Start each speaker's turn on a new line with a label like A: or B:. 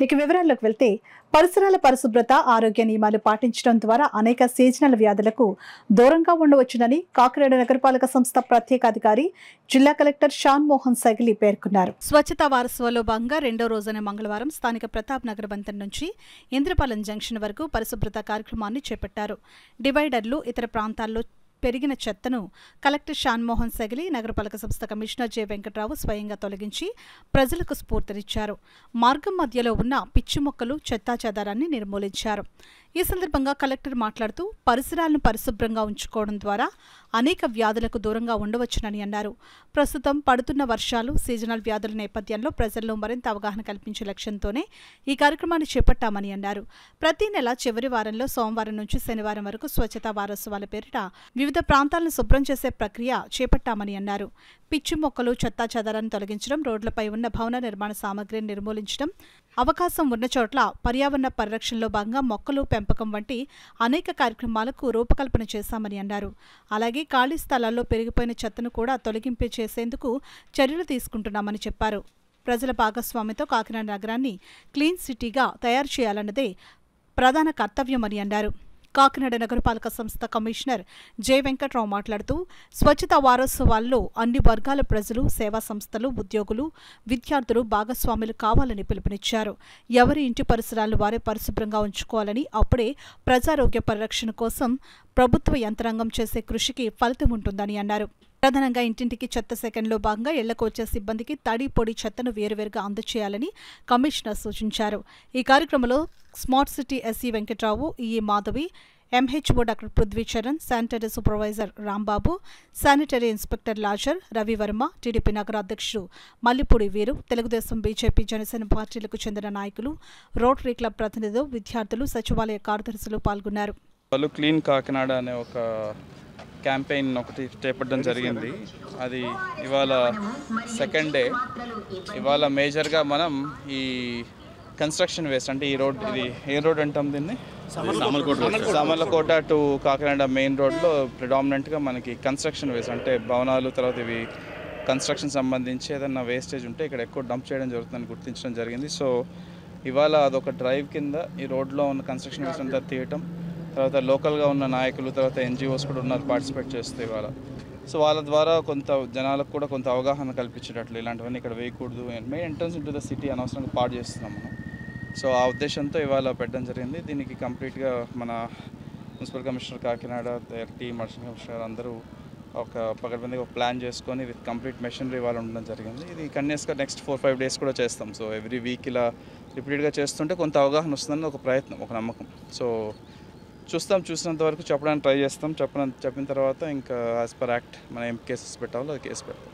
A: ఇక వివరాల్లోకి వెళ్తే పరిసరాల పరిశుభ్రత ఆరోగ్య నియమాలు పాటించడం ద్వారా అనేక సీజనల్ వ్యాధులకు దూరంగా ఉండవచ్చునని కాకినాడ నగరపాలక సంస్థ ప్రత్యేక అధికారి జిల్లా కలెక్టర్ షాన్ మోహన్ సైగిలి పేర్కొన్నారు. స్వచ్ఛతా వారోత్సవాల్లో భాగంగా రెండో రోజైన మంగళవారం స్థానిక ప్రతాప్ నగర్ వంతెన నుంచి ఇంద్రపాలెం జంక్షన్ వరకు పరిశుభ్రత కార్యక్రమాన్ని చేపట్టారు. డివైడర్లు ఇతర ప్రాంతాల్లో పెరిగిన చెత్తను కలెక్టర్ షాన్ మోహన్ సైగిలి నగరపాలక సంస్థ కమిషనర్ జె వెంకట్రావు స్వయంగా తొలగించి ప్రజలకు స్ఫూర్తినిచ్చారు. మార్గం మధ్యలో ఉన్న పిచ్చి మొక్కలు చెత్తాచెదారాన్ని నిర్మూలించారు. ఈ సందర్భంగా కలెక్టర్ మాట్లాడుతూ పరిసరాలను పరిశుభ్రంగా ఉంచుకోవడం ద్వారా అనేక వ్యాధులకు దూరంగా ఉండవచ్చునని అన్నారు. ప్రస్తుతం పడుతున్న వర్షాలు సీజనల్ వ్యాధుల నేపథ్యంలో ప్రజల్లో మరింత అవగాహన కల్పించే లక్ష్యంతోనే ఈ కార్యక్రమాన్ని చేపట్టామని అన్నారు. ప్రతి నెల చివరి వారంలో సోమవారం నుంచి శనివారం వరకు స్వచ్ఛతా వారోత్సవాల పేరిట వివిధ ప్రాంతాలను శుభ్రం చేసే ప్రక్రియ చేపట్టామని అన్నారు. పిచ్చి మొక్కలు చెత్తాచెదారాన్ని తొలగించడం, రోడ్లపై ఉన్న భవన నిర్మాణ సామగ్రిని నిర్మూలించడం, అవకాశం ఉన్న చోట్ల పర్యావరణ పరిరక్షణలో భాగంగా మొక్కలు పెంపకం వంటి అనేక కార్యక్రమాలకు రూపకల్పన చేశామని అన్నారు. అలాగే ఖాళీ స్థలాల్లో పెరిగిపోయిన చెత్తను కూడా తొలగింపే చేసేందుకు చర్యలు తీసుకుంటున్నామని చెప్పారు. ప్రజల భాగస్వామ్యంతో కాకినాడ నగరాన్ని క్లీన్ సిటీగా తయారు చేయాలన్నదే ప్రధాన కర్తవ్యమని అన్నారు. కాకినాడ నగరపాలక సంస్థ కమిషనర్ జె వెంకట్రావు మాట్లాడుతూ స్వచ్ఛతా వారోత్సవాల్లో అన్ని వర్గాల ప్రజలు, సేవా సంస్థలు, ఉద్యోగులు, విద్యార్థులు భాగస్వాములు కావాలని పిలుపునిచ్చారు. ఎవరి ఇంటి పరిసరాలను వారే పరిశుభ్రంగా ఉంచుకోవాలని, అప్పుడే ప్రజారోగ్య పరిరక్షణ కోసం ప్రభుత్వ యంత్రాంగం చేసే కృషికి ఫలితం ఉంటుందని అన్నారు. ప్రధానంగా ఇంటింటికి చెత్త సేకరణలో భాగంగా ఇళ్లకు వచ్చే సిబ్బందికి తడి, పొడి చెత్తను వేరువేరుగా అందజేయాలని కమిషనర్ సూచించారు. ఈ కార్యక్రమంలో smart city SC Venkatrao, EE Madhavi, MHO doctor Prithvicharan, sanitary supervisor Rambabu, sanitary inspector Lazar, Ravivarma, TDP నగర అధ్యక్షుడు మల్లిపూడి వీరు, తెలుగుదేశం, బీజేపీ, జనసేన పార్టీలకు చెందిన నాయకులు, రోటరీ క్లబ్ ప్రతినిధులు, విద్యార్థులు, సచివాలయ కార్యదర్శులు పాల్గొన్నారు.
B: క్లీన్ కాకినాడ అనే ఒక క్యాంపెయిన్ ఒకటి చేపట్టడం జరిగింది. అది ఇవాళ సెకండ్ డే. ఇవాళ మేజర్గా మనం ఈ కన్స్ట్రక్షన్ వేస్ట్ అంటే ఈ రోడ్, ఇది ఏ రోడ్ అంటాం దీన్ని, సామర్లకోట టు కాకినాడ మెయిన్ రోడ్లో ప్రిడామినెంట్గా మనకి కన్స్ట్రక్షన్ వేస్ట్ అంటే భవనాలు, తర్వాత ఇవి కన్స్ట్రక్షన్ సంబంధించి ఏదన్నా వేస్టేజ్ ఉంటే ఇక్కడ ఎక్కువ డంప్ చేయడం జరుగుతుందని గుర్తించడం జరిగింది. సో ఇవాళ అదొక డ్రైవ్ కింద ఈ రోడ్లో ఉన్న కన్స్ట్రక్షన్ వేస్ట్ అంతా తీయటం, తర్వాత లోకల్గా ఉన్న నాయకులు, తర్వాత ఎన్జిఓస్ కూడా ఉన్నారు పార్టిసిపేట్ చేస్తే ఇవాళ. సో వాళ్ళ ద్వారా కొంత జనాలకు కూడా కొంత అవగాహన కల్పించేటట్లు ఇలాంటివన్నీ ఇక్కడ వేయకూడదు. Main entrance into the city అనవసరంగా పాడు చేస్తున్నాం మనం. సో ఆ ఉద్దేశంతో ఇవాళ పెట్టడం జరిగింది. దీనికి కంప్లీట్గా మన municipal commissioner Kakinada, team, additional commissioner అందరూ ఒక పకడ్బందీగా ప్లాన్ చేసుకొని విత్ కంప్లీట్ మెషినరీ ఇవాళ ఉండడం జరిగింది. ఇది కంటిన్యూస్గా నెక్స్ట్ 4-5 డేస్ కూడా చేస్తాం. సో ఎవ్రీ వీక్ ఇలా రిపీటెడ్గా చేస్తుంటే కొంత అవగాహన వస్తుందని ఒక ప్రయత్నం, ఒక నమ్మకం. సో చూసినంత వరకు చెప్పడానికి ట్రై చేస్తాం. చెప్పిన తర్వాత ఇంకా యాజ్ పర్ యాక్ట్ మనం ఏం కేసెస్ పెట్టాలో అది కేసు పెడతాం.